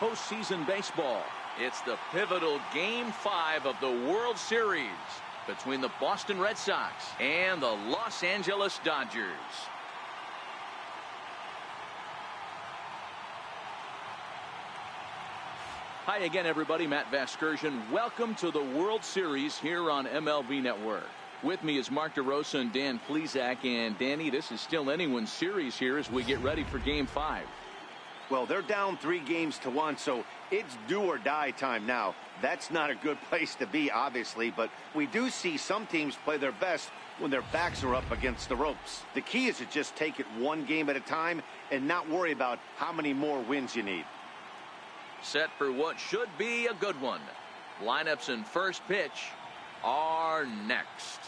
postseason baseball. It's the pivotal Game 5 of the World Series between the Boston Red Sox and the Los Angeles Dodgers. Hi again, everybody. Matt Vasgersian. Welcome to the World Series here on MLB Network. With me is Mark DeRosa and Dan Plesac. And Danny, this is still anyone's series here as we get ready for Game 5. Well, they're down 3-1, so it's do or die time now. That's not a good place to be, obviously, but we do see some teams play their best when their backs are up against the ropes. The key is to just take it one game at a time and not worry about how many more wins you need. Set for what should be a good one. Lineups and first pitch are next.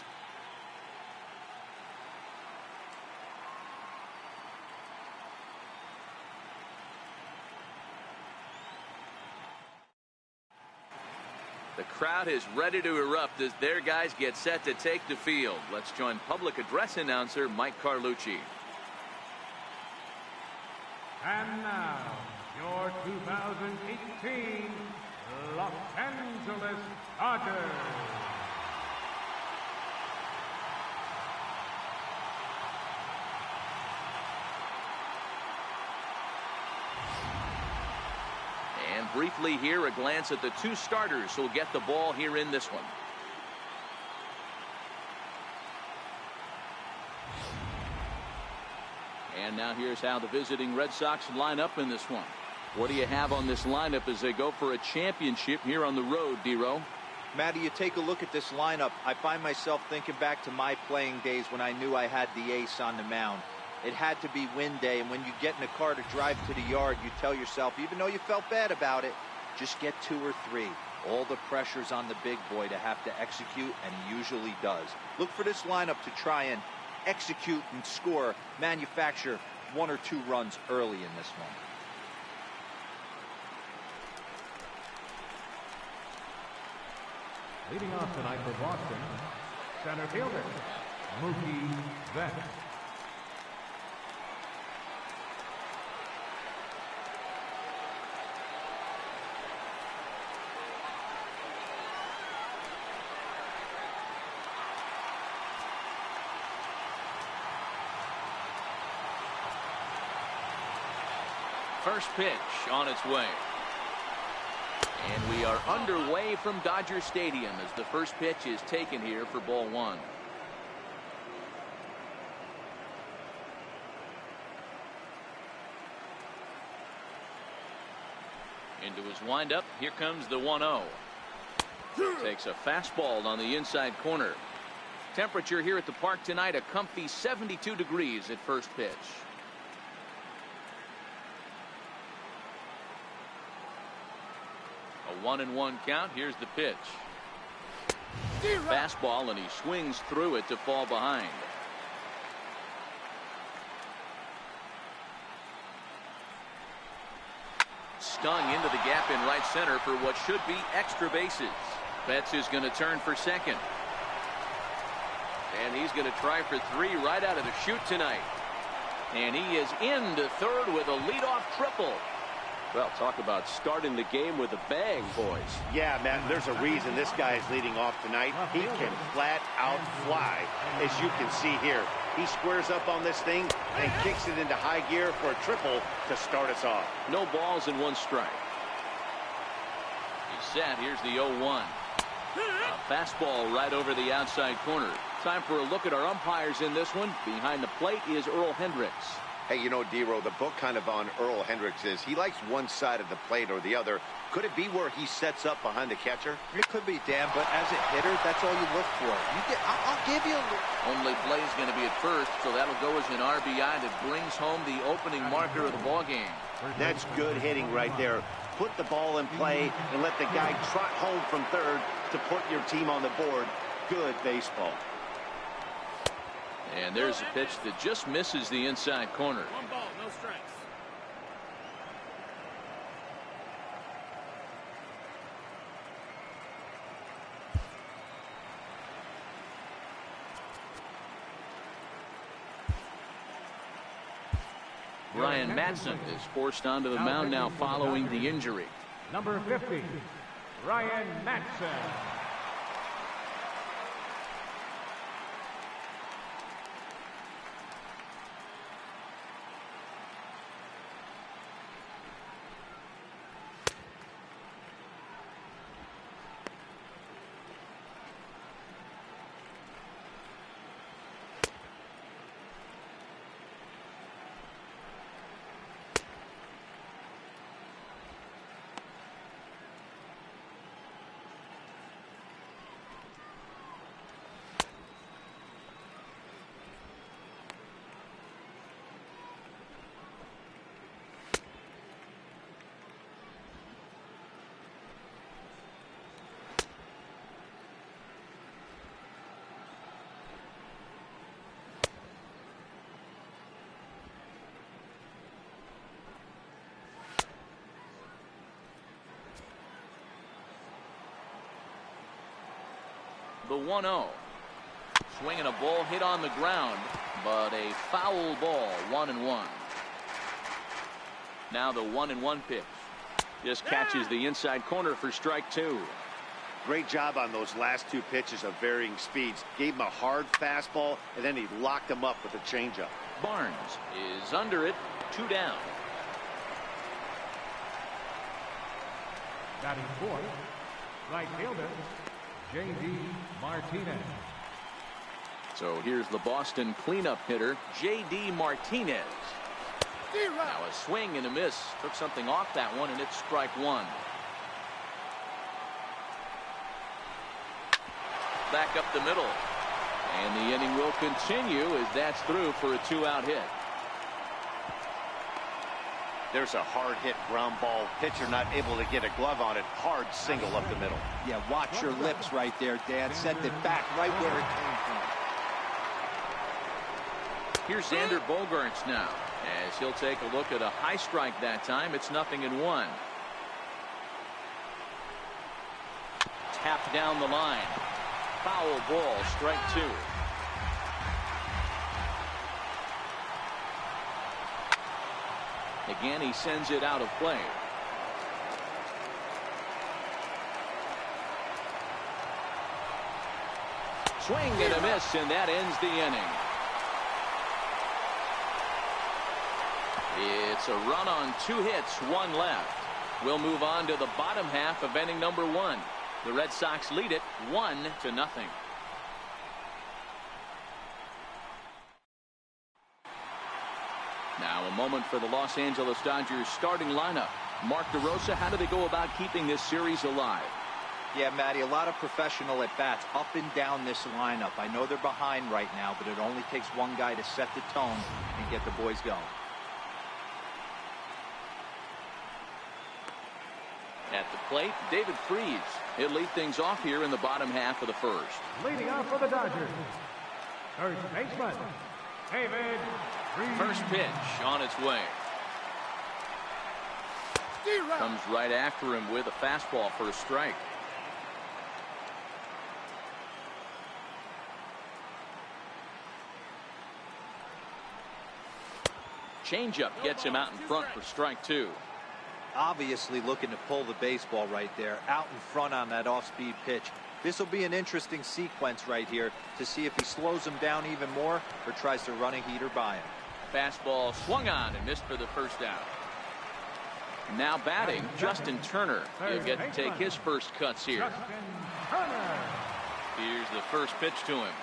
The crowd is ready to erupt as their guys get set to take the field. Let's join public address announcer Mike Carlucci. And now, your 2018 Los Angeles Dodgers. And briefly here, a glance at the two starters who'll get the ball here in this one. And now here's how the visiting Red Sox line up in this one. What do you have on this lineup as they go for a championship here on the road, D-Row? Matty, you take a look at this lineup. I find myself thinking back to my playing days when I knew I had the ace on the mound. It had to be win day, and when you get in a car to drive to the yard, you tell yourself, even though you felt bad about it, just get 2 or 3. All the pressure's on the big boy to have to execute, and he usually does. Look for this lineup to try and execute and score, manufacture 1 or 2 runs early in this one. Leading off tonight for Boston, center fielder, Mookie Betts. First pitch on its way. And we are underway from Dodger Stadium as the first pitch is taken here for ball 1. Into his windup. Here comes the 1-0. Takes a fastball on the inside corner. Temperature here at the park tonight, a comfy 72 degrees at first pitch. A 1-1 count. Here's the pitch. Fastball, and he swings through it to fall behind. Stung into the gap in right center for what should be extra bases. Betts is going to turn for second. And he's going to try for 3 right out of the chute tonight. And he is into third with a leadoff triple. Well, talk about starting the game with a bang, boys. Yeah, man, there's a reason this guy is leading off tonight. He can flat out fly, as you can see here. He squares up on this thing and kicks it into high gear for a triple to start us off. No balls and 1 strike. He's set. Here's the 0-1. A fastball right over the outside corner. Time for a look at our umpires in this one. Behind the plate is Earl Hendricks. Hey, you know, D-Row, the book kind of on Earl Hendricks is he likes one side of the plate or the other. Could it be where he sets up behind the catcher? It could be, Dan, but as a hitter, that's all you look for. I'll give you a look. Only play is going to be at first, so that'll go as an RBI that brings home the opening marker of the ball game. That's good hitting right there. Put the ball in play and let the guy trot home from third to put your team on the board. Good baseball. And there's a pitch that just misses the inside corner. 1 ball, no strikes. Ryan Matson is forced onto the mound now following the injury. Number 50, Ryan Matson. The 1-0. Swinging a ball hit on the ground, but a foul ball, 1-1. Now the 1-1 pitch. Just catches the inside corner for strike 2. Great job on those last 2 pitches of varying speeds. Gave him a hard fastball, and then he locked him up with a changeup. Barnes is under it, 2 down. Batting fourth, right fielder, J.D. Martinez. So here's the Boston cleanup hitter, J.D. Martinez. Now a swing and a miss. Took something off that one, and it's strike 1. Back up the middle. And the inning will continue as that's through for a 2-out hit. There's a hard hit ground ball. Pitcher not able to get a glove on it. Hard single up the middle. Yeah, watch your lips right there, Dan. Sent it back right where it came from. Here's Xander Bogaerts now, as he'll take a look at a high strike that time. It's 0-1. Tapped down the line. Foul ball, strike 2. Again, he sends it out of play. Swing and a miss, and that ends the inning. It's a run on 2 hits, 1 left. We'll move on to the bottom half of inning number 1. The Red Sox lead it 1-0. Now a moment for the Los Angeles Dodgers starting lineup. Mark DeRosa, how do they go about keeping this series alive? Yeah, Matty, a lot of professional at-bats up and down this lineup. I know they're behind right now, but it only takes one guy to set the tone and get the boys going. At the plate, David Freese. He'll lead things off here in the bottom half of the first. Leading off for the Dodgers, first baseman, David Freese. First pitch on its way. Comes right after him with a fastball for a strike. Changeup gets him out in front for strike 2. Obviously looking to pull the baseball right there, out in front on that off-speed pitch. This will be an interesting sequence right here to see if he slows him down even more or tries to run a heater by him. Fastball swung on and missed for the first out. Now batting, Justin Turner. He'll get to take his first cuts here. Here's the first pitch to him.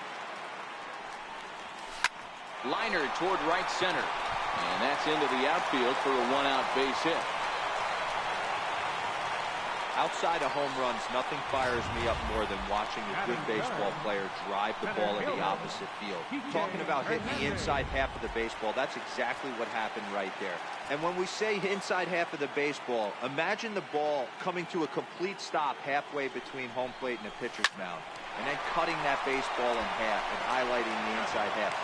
Liner toward right center. And that's into the outfield for a 1-out base hit. Outside of home runs, nothing fires me up more than watching a good baseball player drive the ball in the opposite field. Talking about hitting the inside half of the baseball, that's exactly what happened right there. And when we say inside half of the baseball, imagine the ball coming to a complete stop halfway between home plate and the pitcher's mound, and then cutting that baseball in half and highlighting the inside half.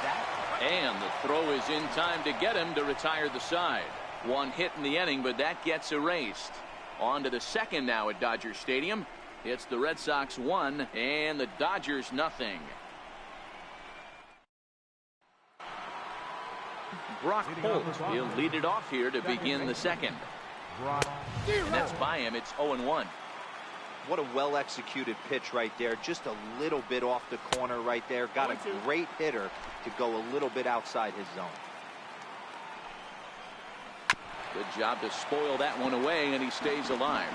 And the throw is in time to get him to retire the side. One hit in the inning, but that gets erased. On to the second now at Dodger Stadium. It's the Red Sox 1 and the Dodgers 0. Brock Holt. He'll lead it off here to begin the second. And that's by him. It's 0-1. What a well-executed pitch right there. Just a little bit off the corner right there. Got a great hitter to go a little bit outside his zone. Good job to spoil that one away, and he stays alive.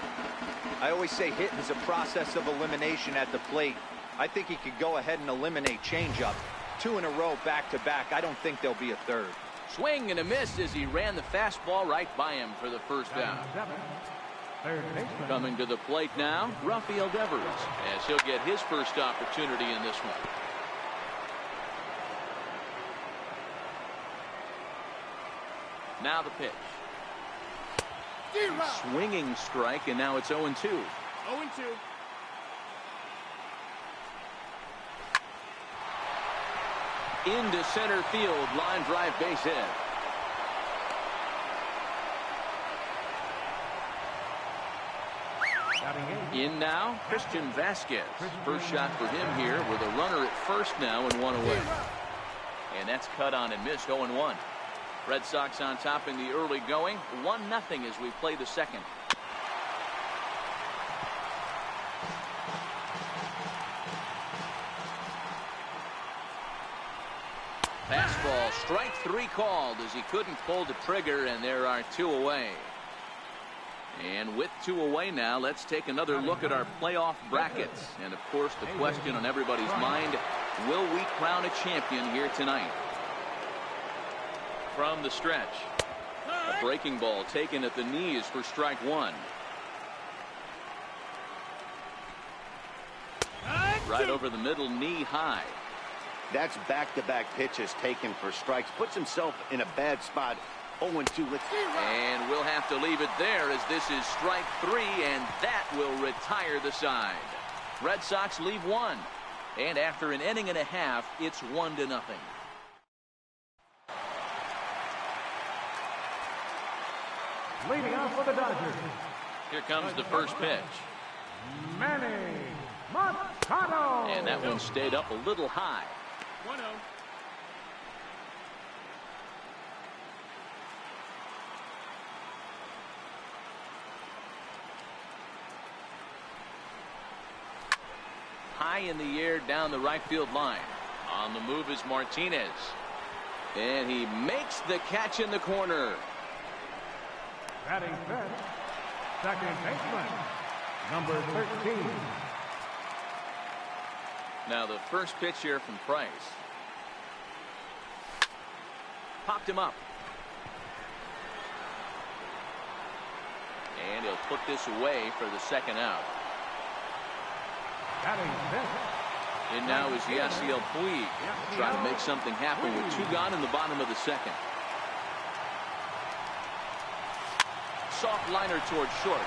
I always say hitting is a process of elimination at the plate. I think he could go ahead and eliminate changeup. 2 in a row back-to-back. I don't think there'll be a third. Swing and a miss as he ran the fastball right by him for the first down. Coming to the plate now, Rafael Devers, as he'll get his first opportunity in this one. Now the pitch. Swinging strike, and now it's 0-2. 0-2. Into center field, line drive, base hit. In now, Christian Vasquez. First shot for him here with a runner at first now and one away. And that's cut on and missed. 0-1. Red Sox on top in the early going. 1-0 as we play the second. Fastball, strike 3 called as he couldn't pull the trigger, and there are 2 away. And with 2 away now, let's take another look at our playoff brackets. And of course, the question on everybody's mind, will we crown a champion here tonight? From the stretch, a breaking ball taken at the knees for strike 1. Right over the middle, knee high. That's back-to-back pitches taken for strikes. Puts himself in a bad spot. 0-2. And we'll have to leave it there as this is strike 3, and that will retire the side. Red Sox leave 1. And after an inning and a half, it's 1-0. Leading off for the Dodgers. Here comes the first pitch. Manny Machado. And that one stayed up a little high. 1-0. High in the air down the right field line. On the move is Martinez. And he makes the catch in the corner. Batting fifth, second baseman, number 13. Now the first pitch here from Price. Popped him up. And he'll put this away for the second out. Batting fifth. And now is Yasiel Puig trying to make something happen with 2 gone in the bottom of the second. Soft liner towards short.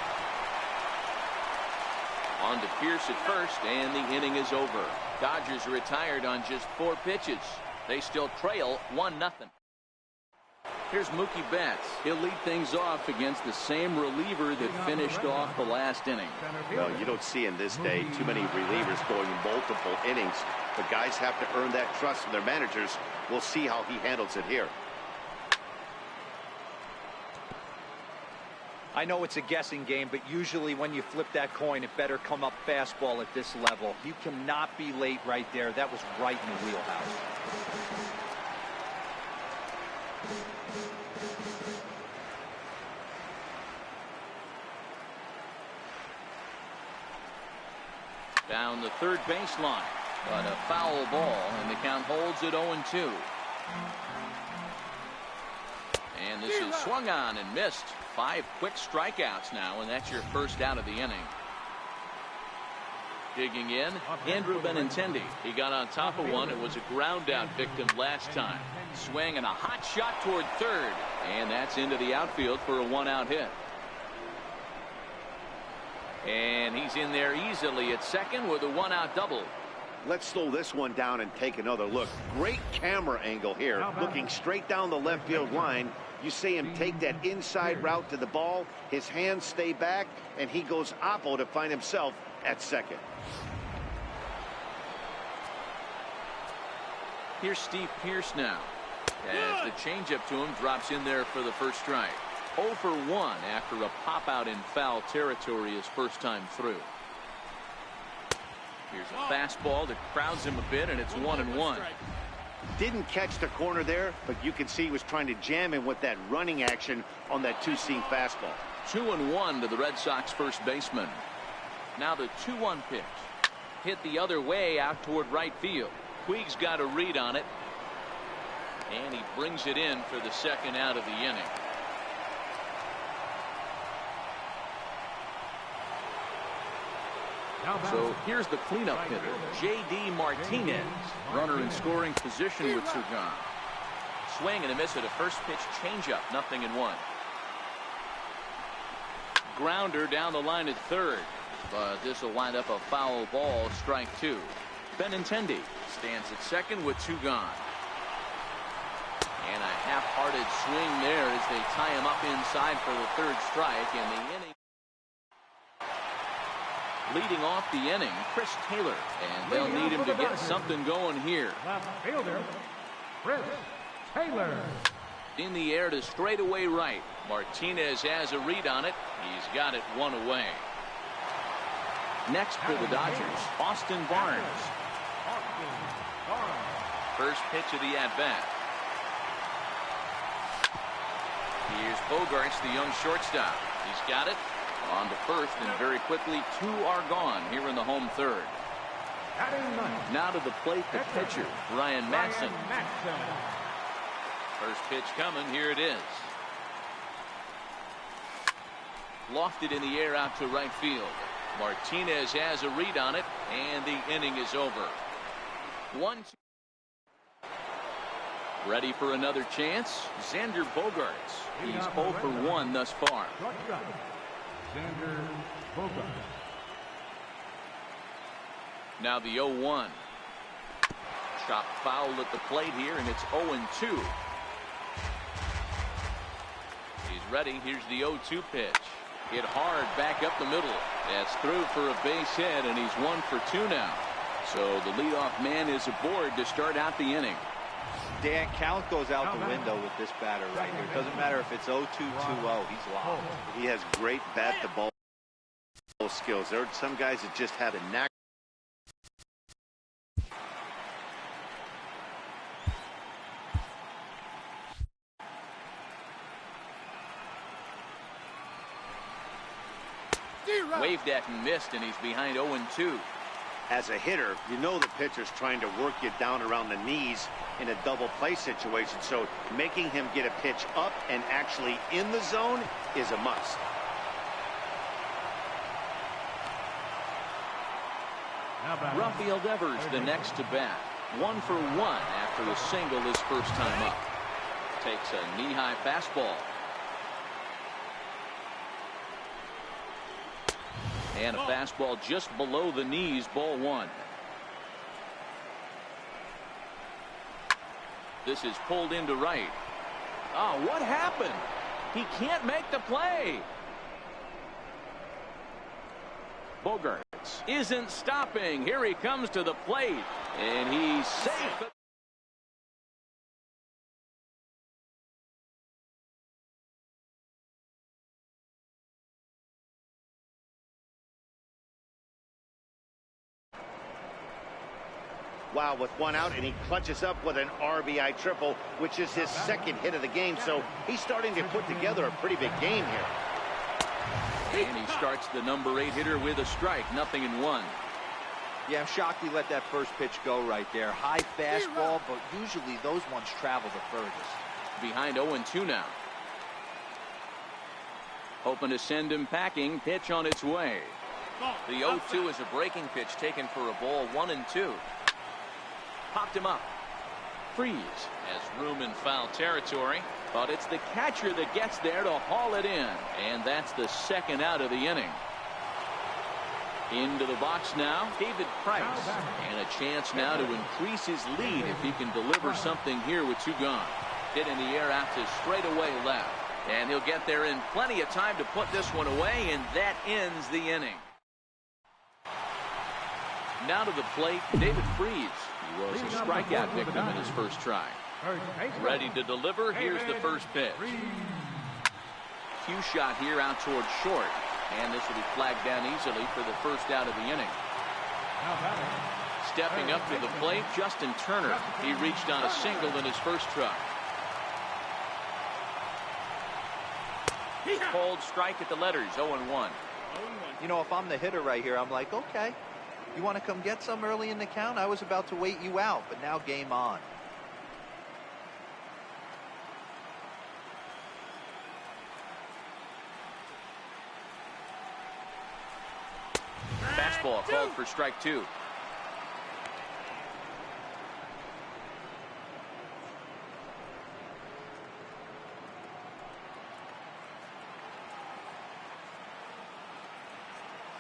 On to Pierce at first, and the inning is over. Dodgers retired on just 4 pitches. They still trail 1-0. Here's Mookie Betts. He'll lead things off against the same reliever that finished off the last inning. Well, you don't see in this day too many relievers going multiple innings. But guys have to earn that trust from their managers. We'll see how he handles it here. I know it's a guessing game, but usually when you flip that coin, it better come up fastball at this level. You cannot be late right there. That was right in the wheelhouse. Down the third baseline, but a foul ball, and the count holds at 0-2. And this is swung on and missed. 5 quick strikeouts now, and that's your first out of the inning. Digging in, Andrew Benintendi. He got on top of one. It was a ground out victim last time. Swing and a hot shot toward third, and that's into the outfield for a 1-out hit. And he's in there easily at second with a 1-out double. Let's slow this one down and take another look. Great camera angle here, looking straight down the left field line. You see him take that inside route to the ball. His hands stay back, and he goes oppo to find himself at second. Here's Steve Pierce now. as the changeup to him drops in there for the first strike. 0 for 1 after a pop out in foul territory his first time through. Here's a fastball that crowds him a bit, and it's 1-1. Didn't catch the corner there, but you can see he was trying to jam him with that running action on that two-seam fastball. 2-1 to the Red Sox first baseman. Now the 2-1 pitch. Hit the other way out toward right field. Puig's got a read on it, and he brings it in for the second out of the inning. So here's the cleanup hitter, J.D. Martinez. Runner in scoring position with two gone. Swing and a miss at a first pitch changeup. 0-1. Grounder down the line at third, but this will wind up a foul ball. Strike two. Benintendi stands at second with two gone. And a half-hearted swing there as they tie him up inside for the third strike, and the inning. Leading off the inning, Chris Taylor, and they'll need him to get something going here. Left fielder, Chris Taylor. In the air to straightaway right. Martinez has a read on it. He's got it one away. Next for the Dodgers, Austin Barnes. First pitch of the at-bat. Here's Bogarts, the young shortstop. He's got it. On to first, and very quickly, two are gone here in the home third. Now to the plate, the pitcher, Ryan Madson. First pitch coming. Here it is. Lofted in the air out to right field. Martinez has a read on it, and the inning is over. 1-2. Ready for another chance. Xander Bogarts. He's 0 for 1 thus far. Xander Bogarts. Now the 0-1. Chopped foul at the plate here, and it's 0-2. He's ready. Here's the 0-2 pitch. Hit hard back up the middle. That's through for a base hit, and he's 1 for 2 now. So the leadoff man is aboard to start out the inning. Dan, count goes out the window with this batter right here. It doesn't matter if it's 0-2, 2-0. He's locked. He has great bat-to-ball skills. There are some guys that just have a knack. Waved at and missed, and he's behind 0-2. As a hitter, you know the pitcher's trying to work you down around the knees in a double play situation, so making him get a pitch up and actually in the zone is a must. Rafael Devers the next to bat. 1 for 1 after a single his first time up. Takes a knee-high fastball. And a fastball just below the knees, ball 1. This is pulled into right. Oh, what happened? He can't make the play. Bogarts isn't stopping. Here he comes to the plate, and he's safe. Wow, with one out, and he clutches up with an RBI triple, which is his second hit of the game. So he's starting to put together a pretty big game here. And he starts the number 8 hitter with a strike. 0-1. Yeah, I'm shocked he let that first pitch go right there. High fastball, but usually those ones travel the furthest. Behind 0-2 now. Hoping to send him packing. Pitch on its way. The 0-2 is a breaking pitch taken for a ball. 1-2. Popped him up. Freeze has room in foul territory, but it's the catcher that gets there to haul it in, and that's the second out of the inning. Into the box now, David Price, and a chance now to increase his lead if he can deliver something here with 2 gone. Hit in the air out to straightaway left, and he'll get there in plenty of time to put this one away, and that ends the inning. Now to the plate, David Freeze. He was a strikeout victim in his first try. First baseman. Ready to deliver. Here's the first pitch. Cue shot here out towards short. And this will be flagged down easily for the first out of the inning. Now batting. Stepping up to the plate, Justin Turner. He reached on a single in his first truck. Cold strike at the letters, 0-1. You know, if I'm the hitter right here, I'm like, okay, you want to come get some early in the count? I was about to wait you out, but now game on. Fastball called for strike 2.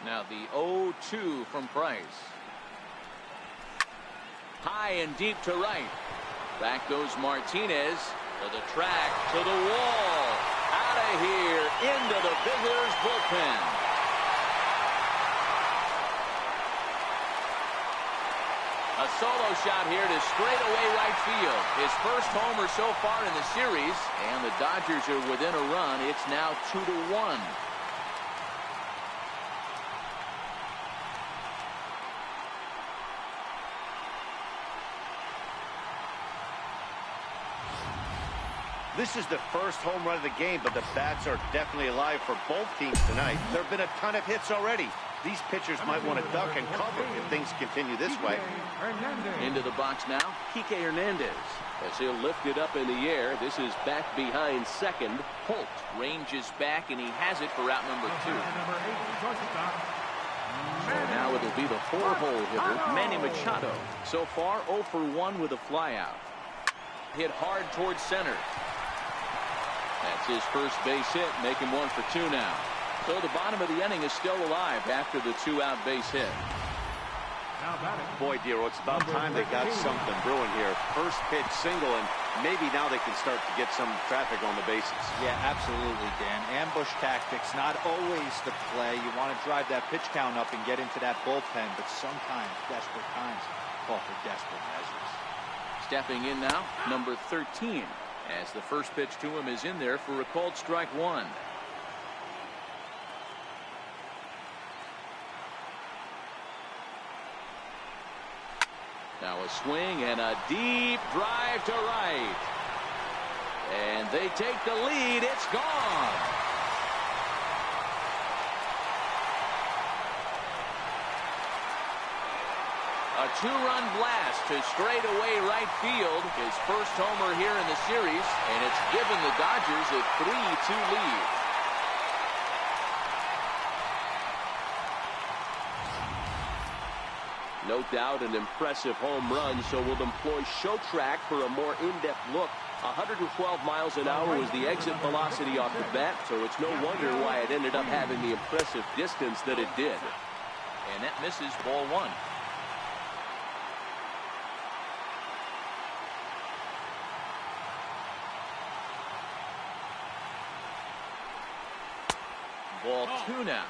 Now the 0-2 from Price. High and deep to right. Back goes Martinez to the track, to the wall. Out of here, into the visitors' bullpen. A solo shot here to straightaway right field. His first homer so far in the series, and the Dodgers are within a run. It's now 2-1. This is the first home run of the game, but the bats are definitely alive for both teams tonight. There have been a ton of hits already. These pitchers might want to duck and cover if things continue this way. Into the box now, Kike Hernandez. As he'll lift it up in the air, this is back behind second. Holt ranges back, and he has it for out number 2. So now it'll be the 4-hole hitter, Manny Machado. So far, 0 for 1 with a flyout. Hit hard towards center. That's his first base hit, making 1 for 2 now. So the bottom of the inning is still alive after the 2-out base hit. Boy, Dero, it's about time they got something brewing here. First pitch single, and maybe now they can start to get some traffic on the bases. Yeah, absolutely, Dan. Ambush tactics, not always the play. You want to drive that pitch count up and get into that bullpen, but sometimes desperate times call for desperate measures. Stepping in now, number 13, as the first pitch to him is in there for a called strike 1. Now a swing and a deep drive to right. And they take the lead. It's gone. A 2-run blast to straightaway right field. His first homer here in the series, and it's given the Dodgers a 3-2 lead. No doubt an impressive home run, so we'll employ show track for a more in-depth look. 112 miles an hour was the exit velocity off the bat, so it's no wonder why it ended up having the impressive distance that it did. And that misses, ball 1. Ball 2 now.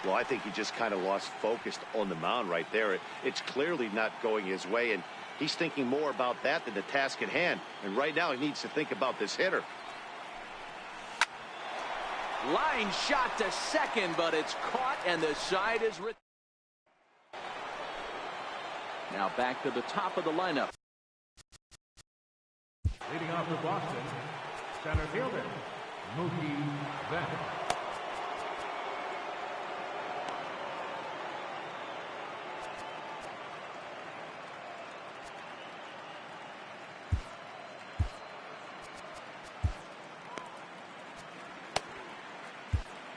Well, I think he just kind of lost focus on the mound right there. It's clearly not going his way, and he's thinking more about that than the task at hand. And right now he needs to think about this hitter. Line shot to second, but it's caught, and the side is returned. Now back to the top of the lineup. Leading off for Boston, center fielder, Mookie Betts.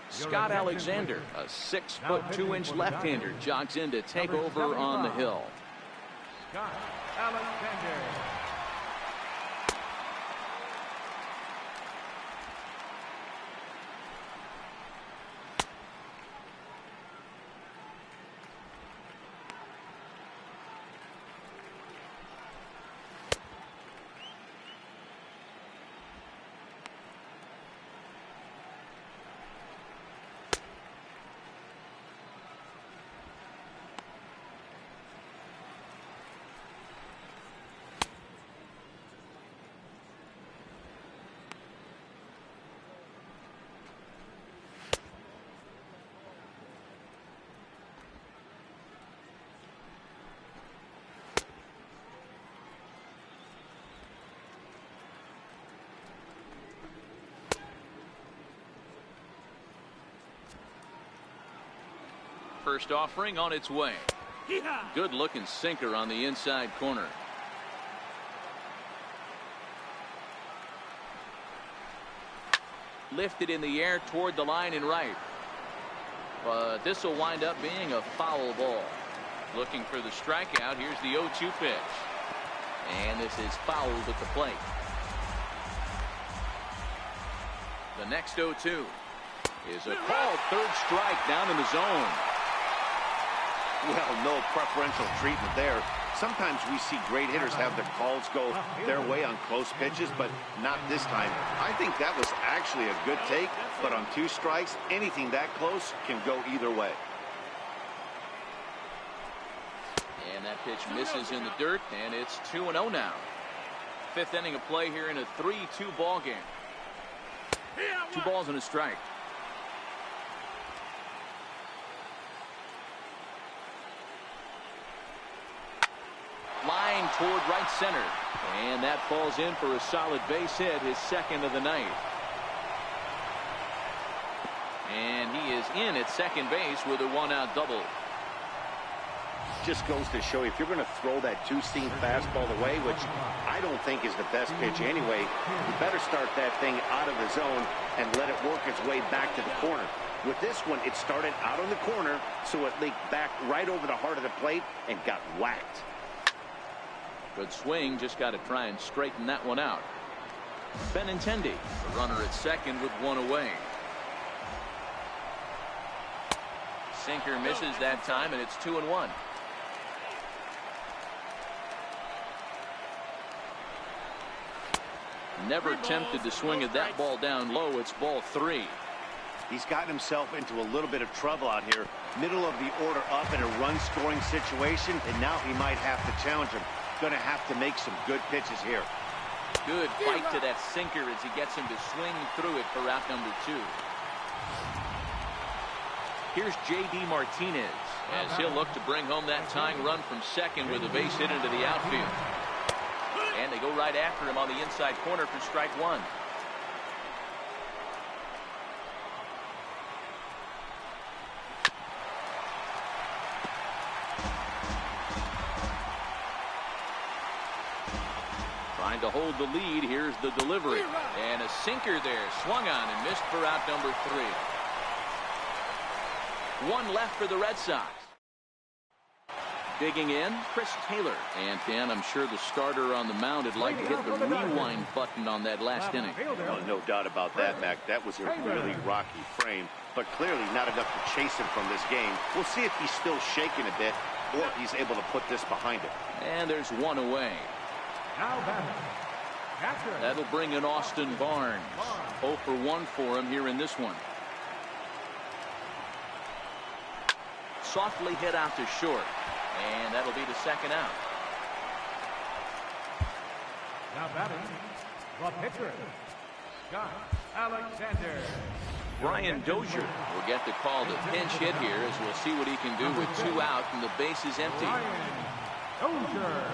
Scott Alexander, a 6'2" left-hander, jogs in to take over on the hill. Scott Alexander. first offering on its way. Good looking sinker on the inside corner. Lifted in the air toward the line and right. But this will wind up being a foul ball. Looking for the strikeout. Here's the 0-2 pitch. And this is fouled at the plate. The next 0-2 is a called third strike down in the zone. Well, no preferential treatment there. Sometimes we see great hitters have their calls go their way on close pitches, but not this time. I think that was actually a good take, but on 2 strikes, anything that close can go either way. And that pitch misses in the dirt, and it's 2-0 now. 5th inning of play here in a 3-2 ball game. 2 balls and a strike. Line toward right center, and that falls in for a solid base hit, his 2nd of the night. And he is in at second base with a 1-out double. Just goes to show you, if you're going to throw that 2-seam fastball away, which I don't think is the best pitch anyway, you better start that thing out of the zone and let it work its way back to the corner. With this one, it started out on the corner, so it leaked back right over the heart of the plate and got whacked. Good swing, just got to try and straighten that one out. Benintendi, the runner at second with 1 away. Sinker misses that time, and it's 2-1. Never tempted to swing at that ball down low. It's ball 3. He's gotten himself into a little bit of trouble out here. Middle of the order up in a run-scoring situation, and now he might have to challenge him. Going to have to make some good pitches here. Good fight to that sinker as he gets him to swing through it for out number 2. Here's J.D. Martinez as he'll look to bring home that tying run from second with a base hit into the outfield. And they go right after him on the inside corner for strike 1. Trying to hold the lead. Here's the delivery. And a sinker there. Swung on and missed for out number 3. 1 left for the Red Sox. Digging in, Chris Taylor. And Dan, I'm sure the starter on the mound would like to hit the rewind button on that last inning. No doubt about that, Mac. That was a really rocky frame, but clearly not enough to chase him from this game. We'll see if he's still shaking a bit or if he's able to put this behind him. And there's 1 away. That'll bring in Austin Barnes. 0 for 1 for him here in this one. Softly hit out to short. And that'll be the 2nd out. Now batting, the pitcher, Scott Alexander. Brian Dozier will get the call to pinch hit here as we'll see what he can do with 2 out and the base is empty. Brian Dozier.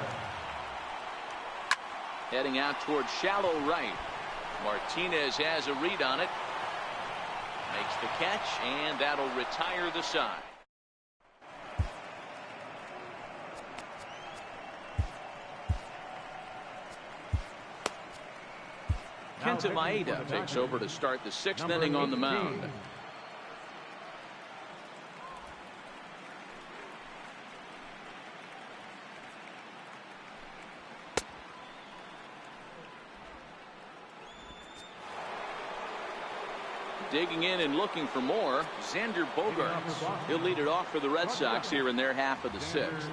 Heading out towards shallow right. Martinez has a read on it. Makes the catch, and that'll retire the side. Kenta Maeda takes over to start the 6th inning on the mound. Digging in and looking for more, Xander Bogaerts. He'll lead it off for the Red Sox here in their half of the 6th.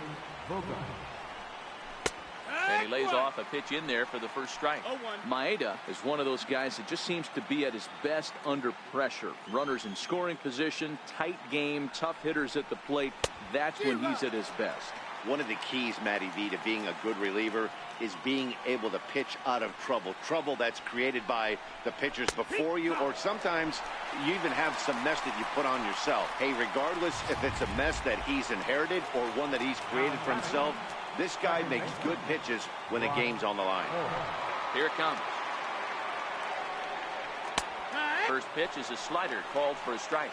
And he lays off a pitch in there for the first strike. Maeda is one of those guys that just seems to be at his best under pressure. Runners in scoring position, tight game, tough hitters at the plate. That's when he's at his best. One of the keys, Matty V, to being a good reliever is being able to pitch out of trouble. Trouble that's created by the pitchers before you, or sometimes you even have some mess that you put on yourself. Hey, regardless if it's a mess that he's inherited or one that he's created for himself, this guy makes good pitches when the game's on the line. Here it comes. First pitch is a slider called for a strike.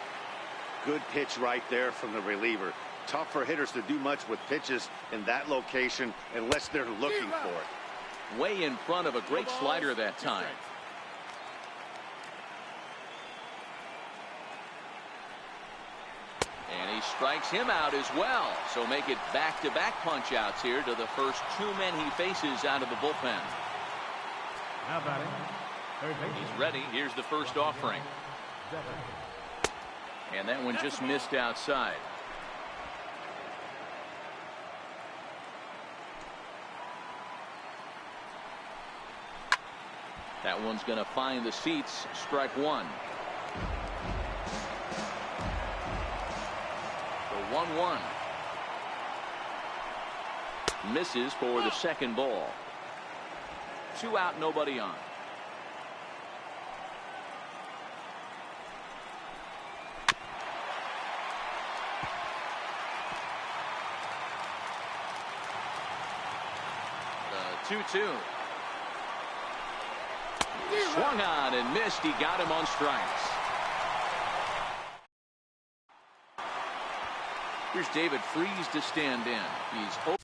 Good pitch right there from the reliever. Tough for hitters to do much with pitches in that location unless they're looking for it. Way in front of a great slider that time. And he strikes him out as well. So make it back-to-back punch-outs here to the first two men he faces out of the bullpen. Now batting, third base. He's ready. Here's the first offering. And that one just missed outside. That one's going to find the seats. Strike one. The 1-1. Misses for the second ball. 2 out, nobody on. The 2-2. Swung on and missed. He got him on strikes. Here's David Freese to stand in. He's open.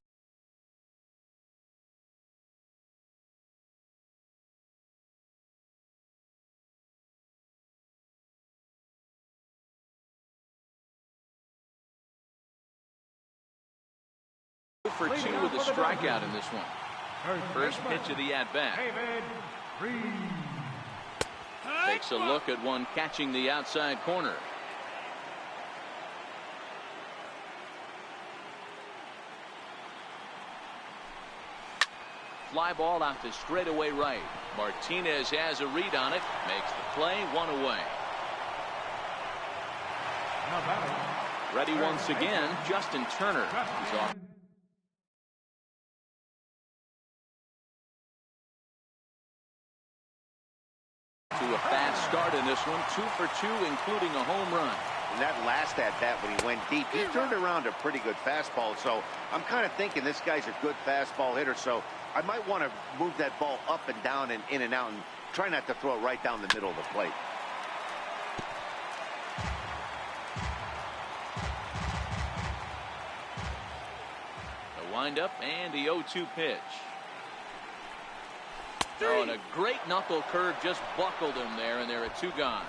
For 2 with a strikeout in this one. First pitch of the at-bat. Takes a look at one catching the outside corner. Fly ball out to straightaway right. Martinez has a read on it. Makes the play. 1 away. Ready once again. Justin Turner. He's off. To a fast start in this one. 2 for 2, including a home run. And that last at bat when he went deep, he turned around a pretty good fastball. So I'm kind of thinking this guy's a good fastball hitter. So I might want to move that ball up and down and in and out and try not to throw it right down the middle of the plate. The windup and the 0-2 pitch. Oh, and a great knuckle curve just buckled him there, and there are 2 gone.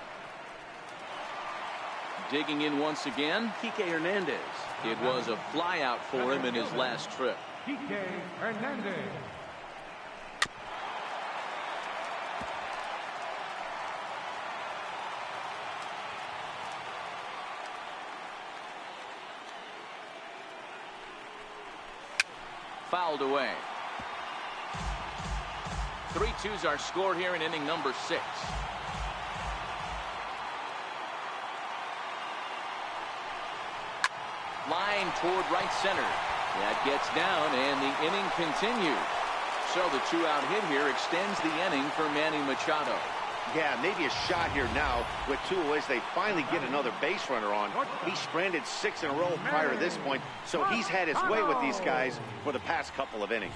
Digging in once again, Kike Hernandez. It was a flyout for him in his last trip. Kike Hernandez. Fouled away. 3-2s are scored here in inning number 6. Line toward right center. That gets down, and the inning continues. So the 2-out hit here extends the inning for Manny Machado. Yeah, maybe a shot here now with 2 away. They finally get another base runner on. He stranded 6 in a row prior to this point, so he's had his way with these guys for the past couple of innings.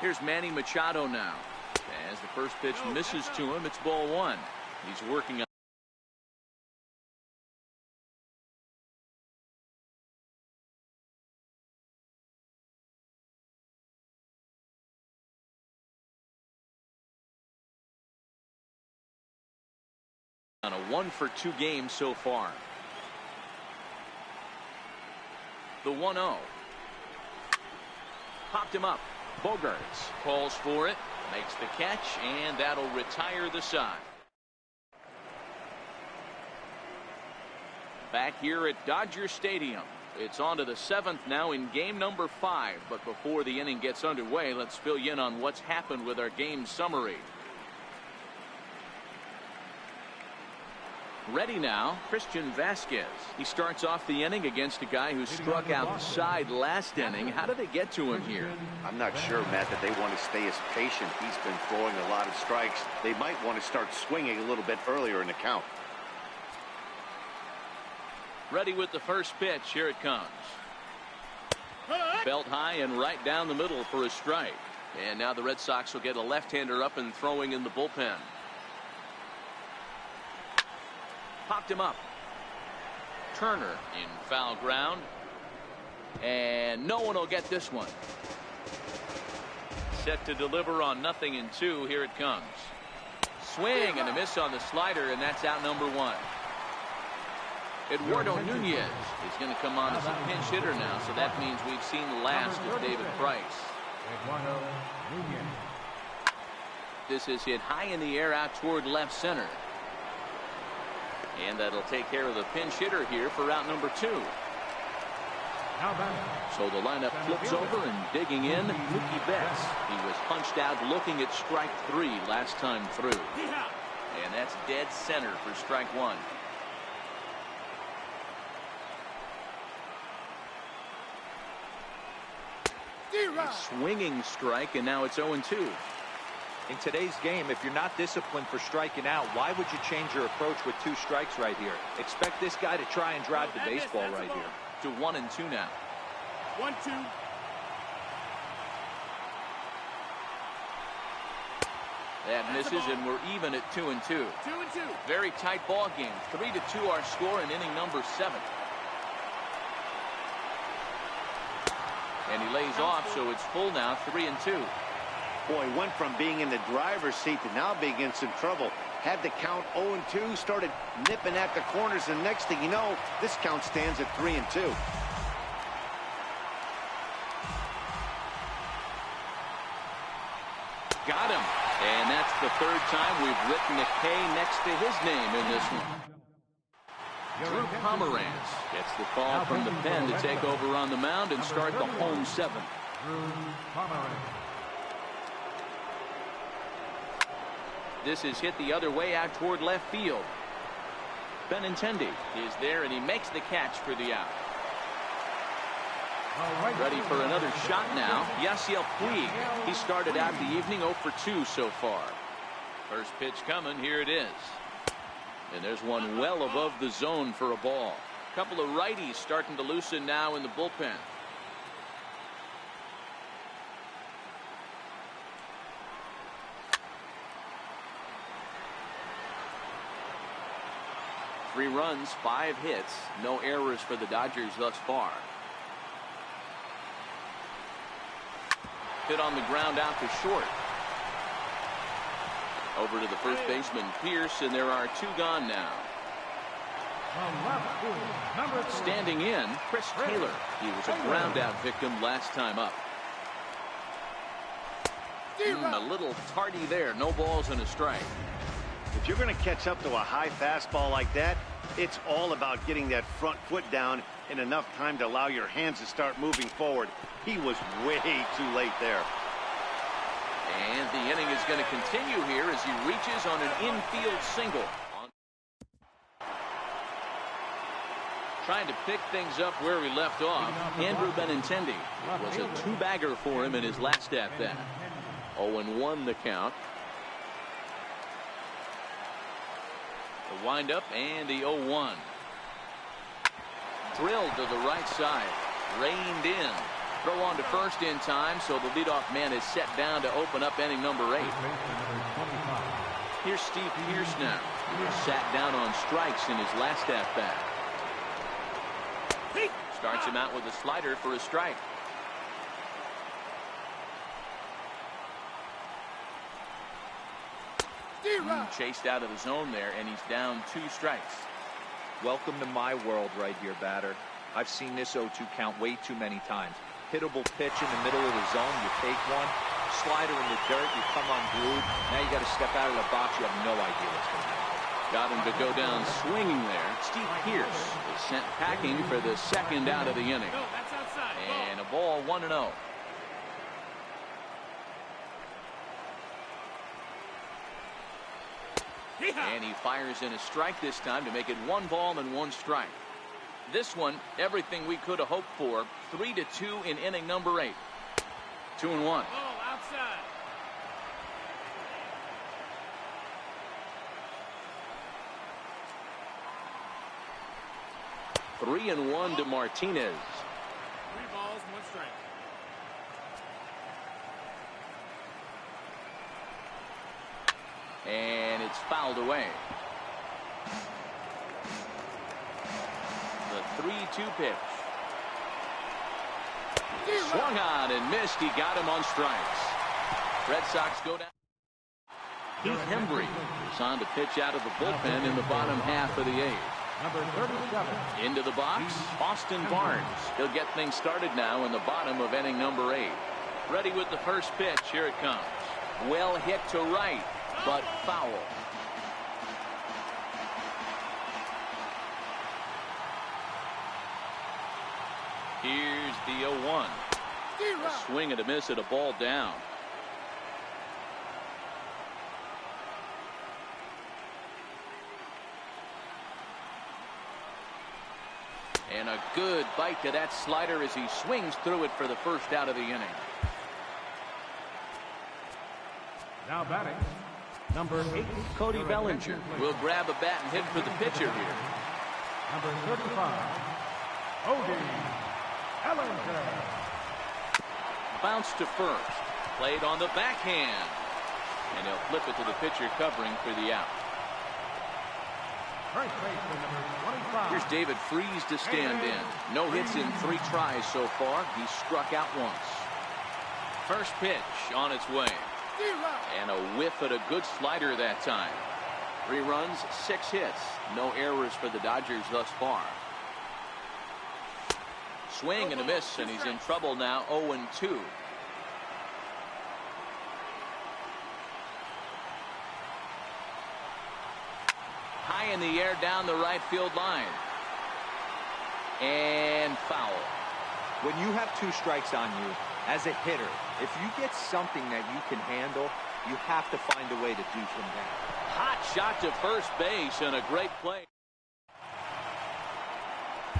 Here's Manny Machado now. As the first pitch misses to him, it's ball 1. He's working on. On a 1-for-2 game so far. The 1-0. Popped him up. Bogarts calls for it, makes the catch, and that'll retire the side. Back here at Dodger Stadium. It's on to the 7th now in game number 5. But before the inning gets underway, let's fill you in on what's happened with our game summary. Ready now, Christian Vasquez. He starts off the inning against a guy who struck outside last inning. How did they get to him here? I'm not sure, Matt, that they want to stay as patient. He's been throwing a lot of strikes. They might want to start swinging a little bit earlier in the count. Ready with the first pitch. Here it comes. Belt high and right down the middle for a strike. And now the Red Sox will get a left-hander up and throwing in the bullpen. Popped him up. Turner in foul ground. And no one will get this one. Set to deliver on 0-2. Here it comes. Swing and a miss on the slider, and that's out number 1. Eduardo Nunez is going to come on as a pinch hitter now, so that means we've seen the last of David Price. This is hit high in the air out toward left center. And that'll take care of the pinch hitter here for out number 2. So the lineup flips over and digging in, Mookie Betts. He was punched out looking at strike 3 last time through. And that's dead center for strike 1. A swinging strike, and now it's 0-2. In today's game, if you're not disciplined for striking out, why would you change your approach with 2 strikes right here? Expect this guy to try and drive the baseball right here. To 1-2 now. 1-2. That misses, and we're even at 2-2. 2-2. Very tight ball game. 3-2 our score in inning number 7. And he lays off, so it's full now, 3-2. Boy, went from being in the driver's seat to now being in some trouble. Had the count 0-2, started nipping at the corners, and next thing you know, this count stands at 3-2. Got him. And that's the 3rd time we've written a K next to his name in this one. Drew Pomeranz gets the call from the pen to take over on the mound and start the home 7th. This is hit the other way out toward left field. Benintendi is there, and he makes the catch for the out. Ready for another shot now. Yasiel Puig. He started out the evening 0 for 2 so far. First pitch coming. Here it is. And there's one well above the zone for a ball. A couple of righties starting to loosen now in the bullpen. Three runs, 5 hits, no errors for the Dodgers thus far. Hit on the ground out to short. Over to the first baseman, Pierce, and there are 2 gone now. Standing in, Chris Taylor. He was a ground out victim last time up. A little tardy there. No balls and a strike. If you're going to catch up to a high fastball like that, it's all about getting that front foot down in enough time to allow your hands to start moving forward. He was way too late there. And the inning is going to continue here as he reaches on an infield single. Trying to pick things up where we left off, Andrew Benintendi. It was a 2-bagger for him in his last at-bat. 0-1 the count. The windup and the 0-1. Drilled to the right side. Reined in. Throw on to first in time, so the leadoff man is set down to open up inning number 8. Here's Steve Pierce now. He was sat down on strikes in his last at-bat. Starts him out with a slider for a strike. Chased out of the zone there, and he's down 2 strikes. Welcome to my world right here, batter. I've seen this 0-2 count way too many times. Hittable pitch in the middle of the zone, you take one. Slider in the dirt, you come unglued. Now you got to step out of the box. You have no idea what's going to happen. Got him to go down swinging there. Steve Pierce is sent packing for the 2nd out of the inning. And a ball 1-0. And he fires in a strike this time to make it 1 ball and 1 strike. This one, everything we could have hoped for. 3-2 in inning number 8. 2-1. Ball outside. 3-1 to Martinez. 3 balls, 1 strike. And it's fouled away. The 3-2 pitch. Swung on and missed. He got him on strikes. Red Sox go down. Heath Hembry is on to pitch out of the bullpen in the bottom half of the 8th. Number 37. Into the box, Austin Barnes. He'll get things started now in the bottom of inning number 8. Ready with the first pitch. Here it comes. Well hit to right, but foul. Here's the 0-1. A swing and a miss at a ball down. And a good bite to that slider as he swings through it for the first out of the inning. Now batting, number 8. Cody Bellinger will grab a bat and hit for the pitcher here. Number 35, Cody Bellinger. Bounce to first. Played on the backhand. And he'll flip it to the pitcher covering for the out. First baseman, number 25. Here's David Freese to stand in. No hits in 3 tries so far. He struck out once. First pitch on its way. And a whiff at a good slider that time. 3 runs, 6 hits. No errors for the Dodgers thus far. Swing and a miss, and he's in trouble now. 0-2. High in the air down the right field line. And foul. When you have 2 strikes on you, as a hitter, if you get something that you can handle, you have to find a way to do from that. Hot shot to first base and a great play.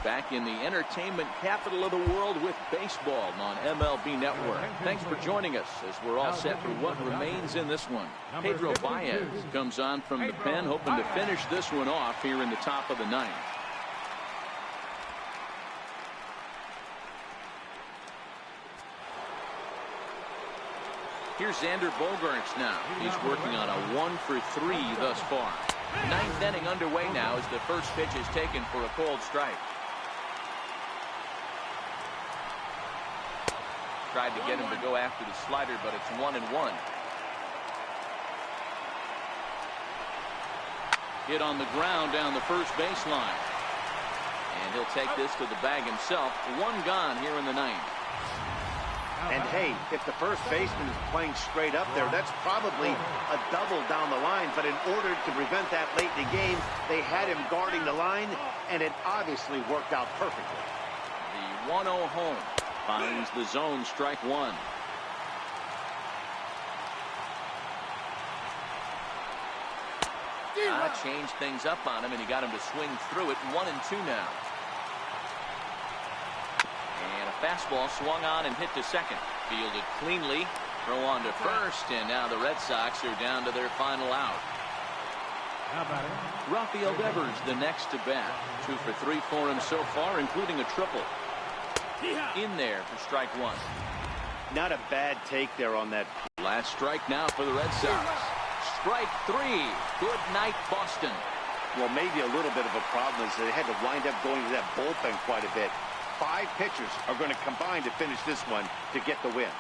Back in the entertainment capital of the world with baseball on MLB Network. Thanks for joining us as we're all set for what remains in this one. Pedro Baez comes on from the pen, hoping to finish this one off here in the top of the 9th. Here's Xander Bogaerts now. He's working on a 1-for-3 thus far. 9th inning underway now as the first pitch is taken for a cold strike. Tried to get him to go after the slider, but it's 1-1. Hit on the ground down the first baseline. And he'll take this to the bag himself. 1 gone here in the 9th. And hey, if the first baseman is playing straight up there, that's probably a double down the line. But in order to prevent that late in the game, they had him guarding the line, and it obviously worked out perfectly. The 1-0 home finds the zone, strike 1. Changed things up on him, and he got him to swing through it. 1-2 now. And a fastball swung on and hit to second. Fielded cleanly. Throw on to first, and now the Red Sox are down to their final out. Rafael Devers the next to bat. 2 for 3 for him so far, including a triple. In there for strike 1. Not a bad take there on that. Last strike now for the Red Sox. Strike 3. Good night, Boston. Well, maybe a little bit of a problem is they had to wind up going to that bullpen quite a bit. 5 pitchers are going to combine to finish this one to get the win.